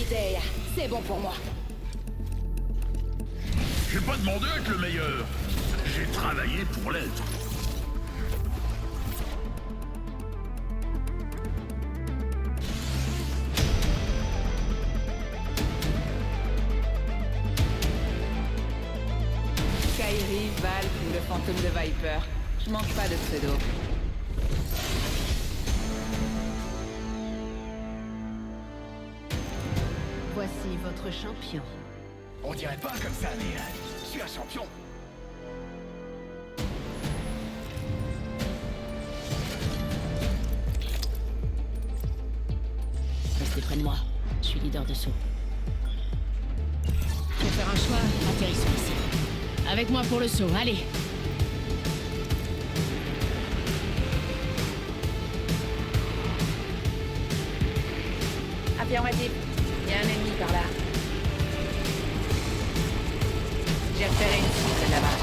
bouteille. C'est bon pour moi. J'ai pas demandé à être le meilleur. J'ai travaillé pour l'être. Kairi, Valk ou le fantôme de Viper. Je manque pas de pseudo. Voici votre champion. On dirait pas comme ça, mais je suis un champion. Restez près de moi. Je suis leader de saut. Faut faire un choix, atterrissons ici. Avec moi pour le saut, allez. Affirmatif. Il y a un ennemi par là. J'ai repéré une cible là-bas.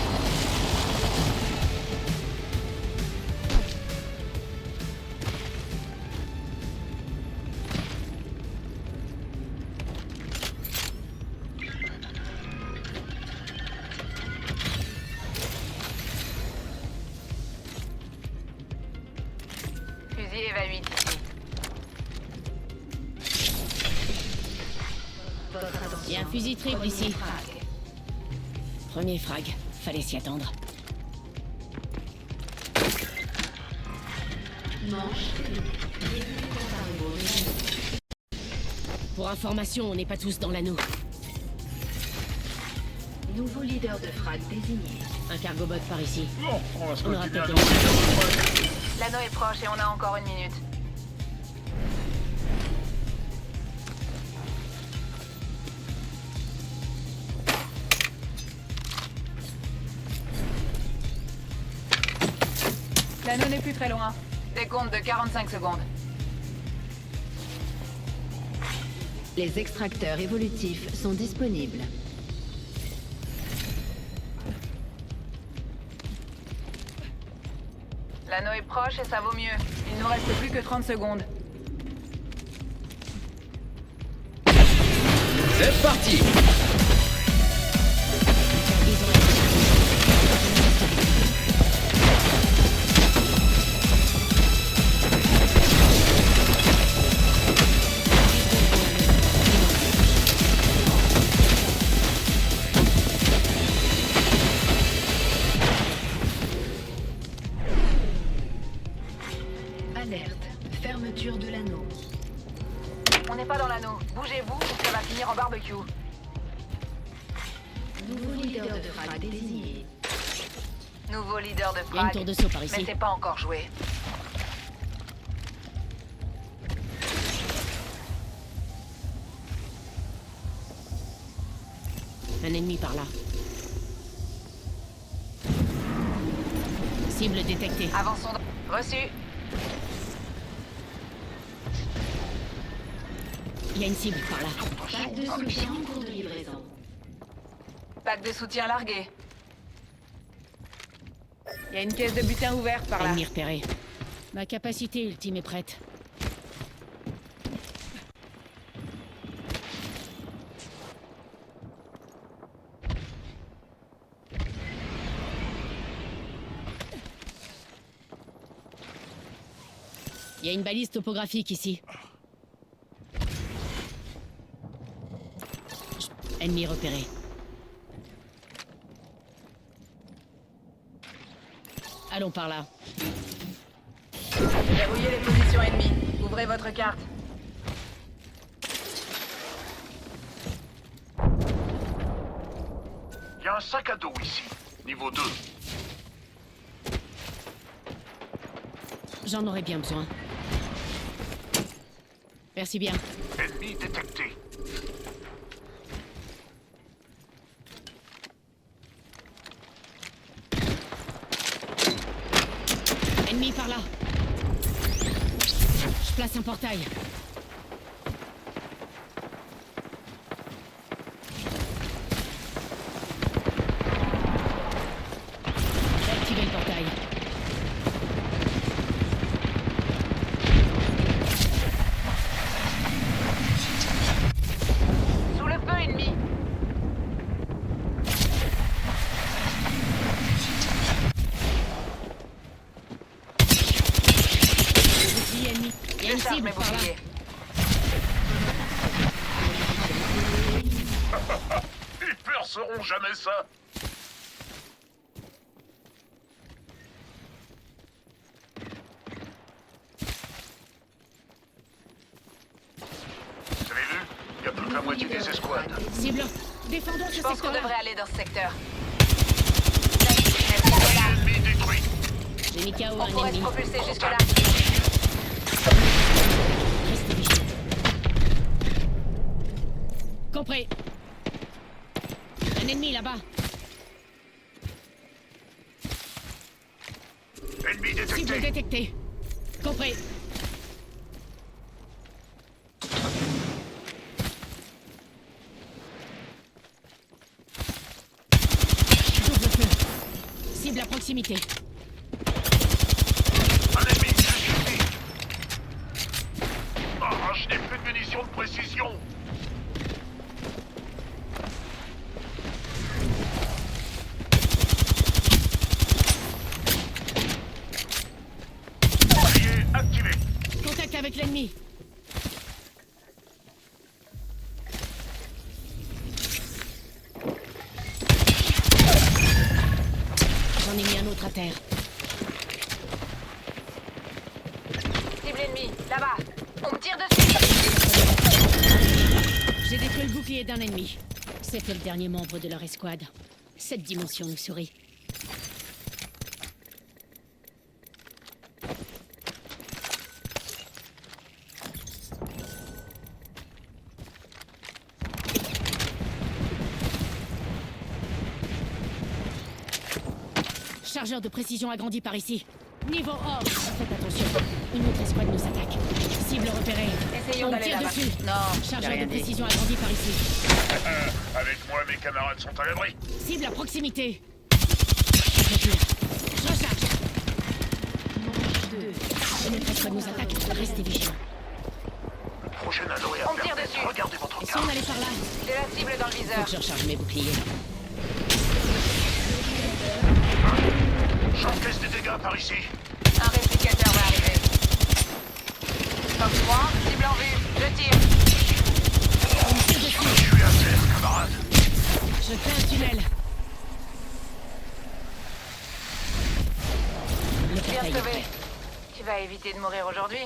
Fusil Eva 8 ici. Il y a un fusil triple ici. Premier frag. Fallait s'y attendre. Pour information, on n'est pas tous dans l'anneau. Nouveau leader de frag désigné. Un cargo bot par ici. Bon, on va se On aura continuer à peut-être danser. L'anneau est proche et on a encore une minute. L'anneau n'est plus très loin. Décompte de 45 secondes. Les extracteurs évolutifs sont disponibles. L'anneau est proche et ça vaut mieux. Il nous reste plus que 30 secondes. C'est parti. Alerte. Fermeture de l'anneau. On n'est pas dans l'anneau. Bougez-vous ou ça va finir en barbecue. Nouveau leader de frag désigné. Nouveau leader de Il y a une frag. tour de saut par Mais ici. c'est pas encore joué. Un ennemi par là. Cible détectée. Avançons. Reçu. Il y a une cible par là. Pack de soutien en cours de livraison. Pack de soutien largué. Il y a une caisse de butin ouverte par là. Ennemi repéré. Ma capacité ultime est prête. Il y a une balise topographique ici. Ennemi repéré. Allons par là. Verrouillez les positions ennemies. Ouvrez votre carte. Il y a un sac à dos ici, niveau 2. J'en aurais bien besoin. Merci bien. Ennemi détecté. Ennemi par là. Je place un portail. J'ai activé le portail. recharge cible mes par là. boucliers. Ils perceront jamais ça. Vous avez vu? Il y a plus que la moitié des escouades. Cible. Défendons Je ce pense qu'on secteur-là. devrait aller dans ce secteur. Ennemi détruit. J'ai mis KO On un pourrait se ennemi. propulser jusque-là. Restez vigilants. Compris. Un ennemi là-bas. Ennemi Cible détecté. détectée. Compris. Double feu. Cible à proximité. Un ennemi qui suffit. Ah, je n'ai plus de munitions de précision. Bouclier activé. Contact avec l'ennemi. J'en ai mis un autre à terre. Cible ennemie, là-bas. On me tire dessus. J'ai détruit le bouclier d'un ennemi. C'était le dernier membre de leur escouade. Cette dimension nous sourit. Chargeur de précision agrandi par ici. Niveau or. Faites attention. Une autre escouade nous attaque. Cible repérée. Essayons On d'aller tire là-bas. dessus. Non, j'ai Chargeur rien de dit. précision agrandi par ici. Avec moi, mes camarades sont à l'abri. Cible à proximité. Je tire. Je recharge. Une autre escouade nous attaque. Restez vigilants. Le prochain anneau est à On me tire permettre. dessus. Regardez votre Et si carte. on allait par là? J'ai la cible dans le Faut viseur. que je recharge mes boucliers. J'encaisse des dégâts par ici. Un réplicateur va arriver. Top 3, cible en vue. Je tire. On me tire dessus. Je suis à terre, camarade. Je fais un tunnel. Le Bien portail est sauvé. prêt. Tu vas éviter de mourir aujourd'hui.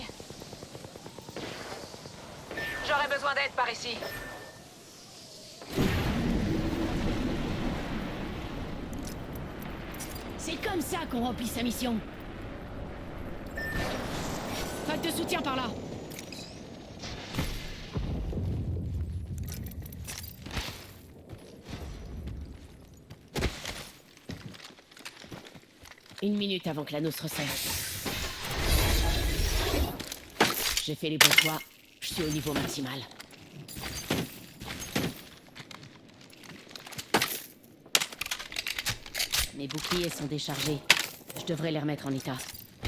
J'aurais besoin d'aide par ici. C'est comme ça qu'on remplit sa mission. Pack de soutien par là. Une minute avant que l'anneau se resserre. J'ai fait les bons choix. Je suis au niveau maximal. Mes boucliers sont déchargés. Je devrais les remettre en état.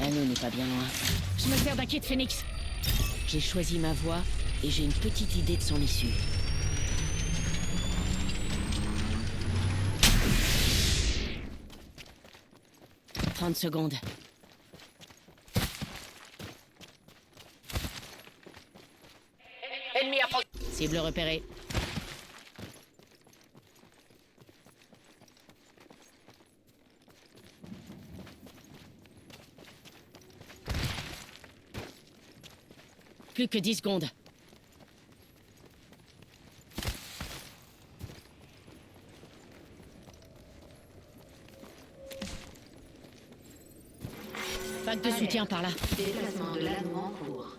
L'anneau n'est pas bien loin. Je me sers d'un kit Phoenix. J'ai choisi ma voie et j'ai une petite idée de son issue. « 30 secondes. Ennemi à proximité. Cible repérée. Plus que 10 secondes. Pack de soutien par là. Déplacement de l'anneau en cours.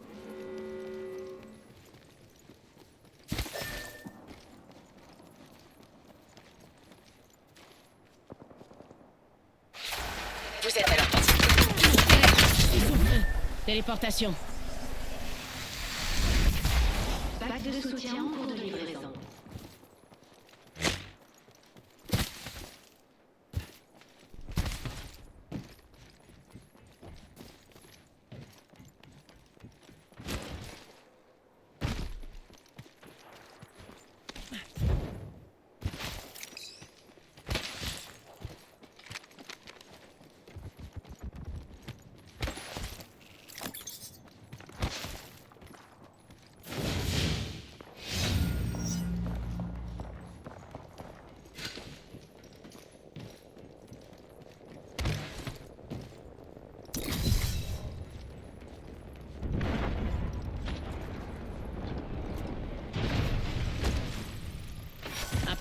Vous êtes à leur portée. Téléportation. Pack de soutien en cours de livraison.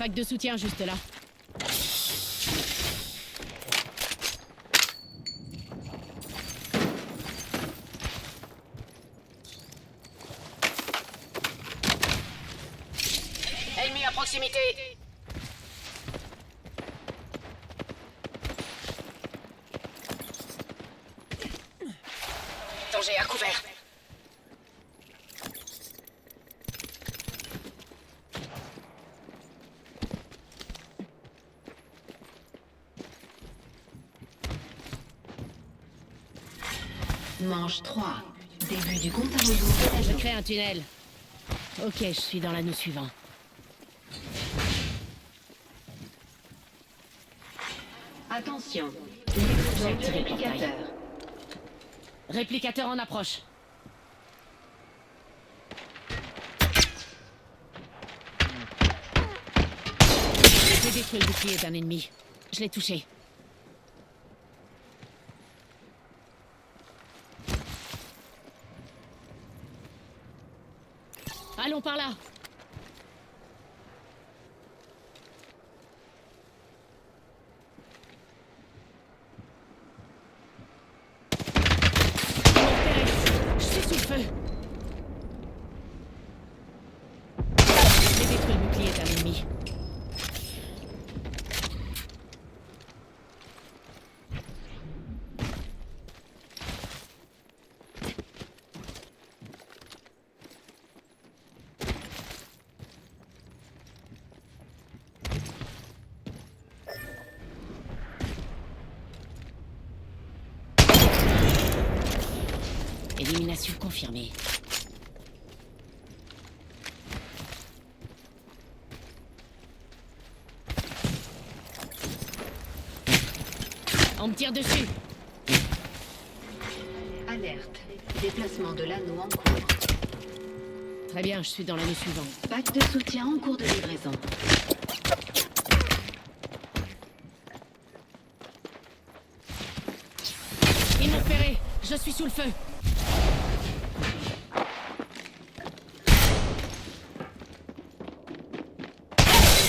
Pack de soutien juste là. Ennemi à proximité. Danger à couvert. Manche 3. Début du compte à rebours de la Je journée. crée un tunnel. Ok, je suis dans l'anneau suivant. Attention. Livraison du activé le portail. réplicateur. Réplicateur en approche. J'ai détruit le bouclier d'un ennemi. Je l'ai touché. Allons par là. Je suis sous le feu. J'ai détruit le bouclier d'un ennemi. Élimination confirmée. On me tire dessus. Alerte. Déplacement de l'anneau en cours. Très bien, je suis dans l'anneau suivant. Pack de soutien en cours de livraison. Ils m'ont repéré. Je suis sous le feu.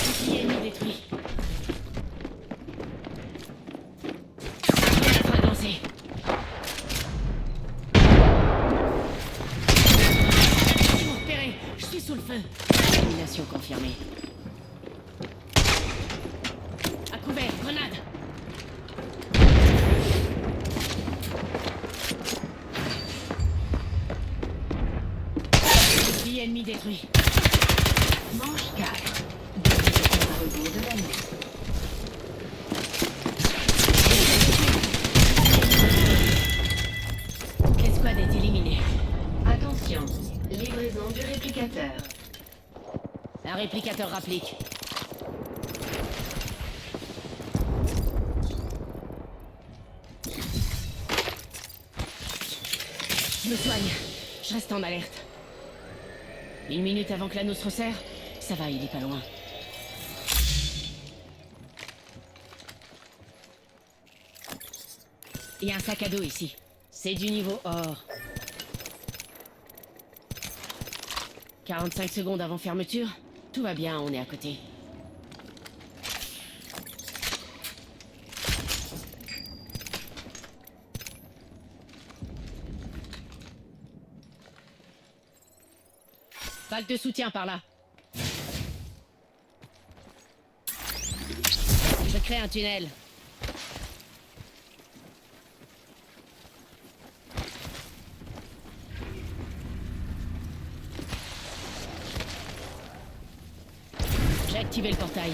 Bouclier ennemi détruit. Fragmenté. Ils m'ont repéré. Je suis sous le feu. Élimination confirmée. À couvert, grenade. Bouclier ennemi détruit. Manche 4. Début du compte à rebours de l'anneau. Toute l'escouade est éliminée. Attention. Livraison du réplicateur. Un réplicateur rapplique. Je me soigne. Je reste en alerte. 1 minute avant que l'anneau se resserre. Ça va, il est pas loin. Il y a un sac à dos ici. C'est du niveau or. 45 secondes avant fermeture. Tout va bien, on est à côté. Pack de soutien par là. Je crée un tunnel. J'ai activé le portail.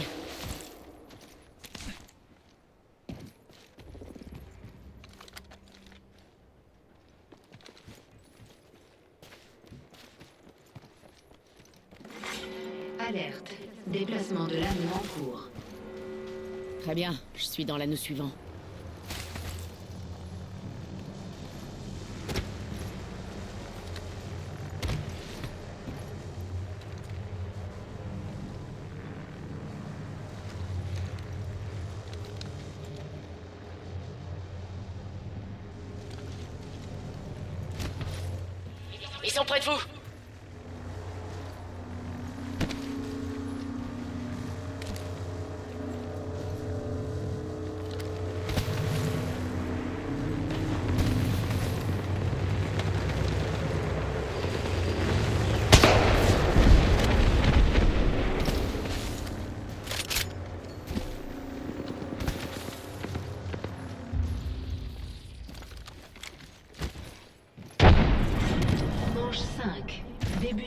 Alerte. Déplacement de l'anneau en cours. Très bien, je suis dans l'anneau suivant. Ils sont près de vous.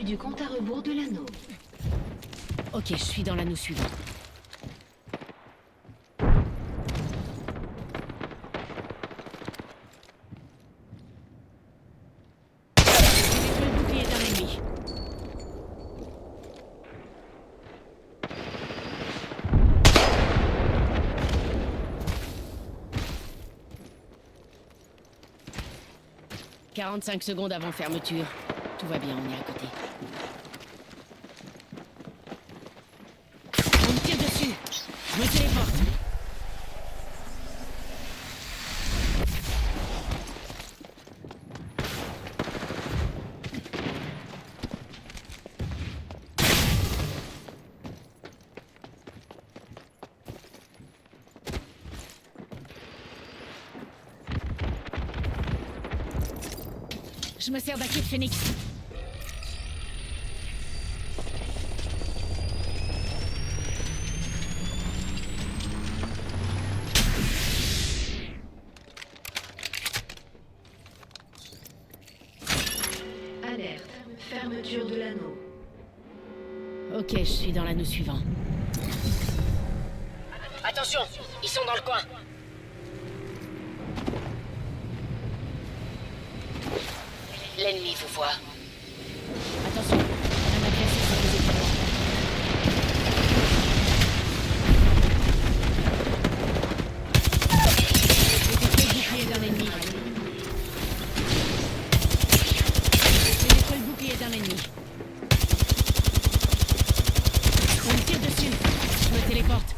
début du compte à rebours de l'anneau. Ok, je suis dans l'anneau suivant. J'ai détruit le bouclier d'un ennemi. « 45 secondes avant fermeture. Tout va bien, on est à côté. On me tire dessus. Je me téléporte. Je me sers d'un kit Phoenix. Alerte. Fermeture de l'anneau. Ok, je suis dans l'anneau suivant. Attention, ils sont dans le coin. L'ennemi vous voit. Attention, un agresseur s'est posé devant moi. J'ai détruit le bouclier d'un ennemi. J'ai détruit le bouclier d'un ennemi. On me tire dessus. Je me téléporte.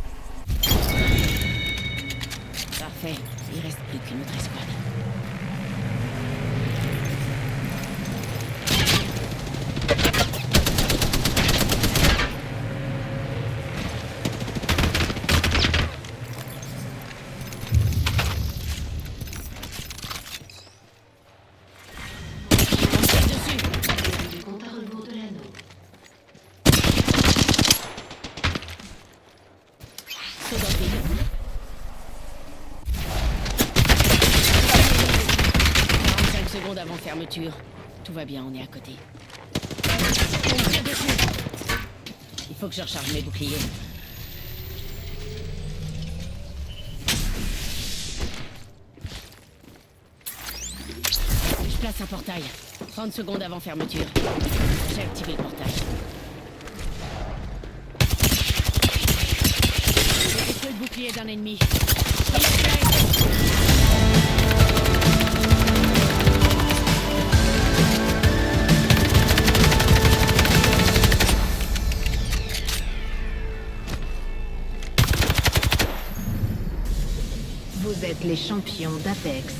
Parfait. Il reste plus qu'une autre escouade. Du compte à rebours de l'anneau. Saut dans le vide. 45 secondes avant fermeture. Tout va bien, on est à côté. On me tire dessus. Il faut que je recharge mes boucliers. Je place un portail. 30 secondes avant fermeture. J'ai activé le portail. J'ai détruit le bouclier d'un ennemi. Vous êtes les champions d'Apex.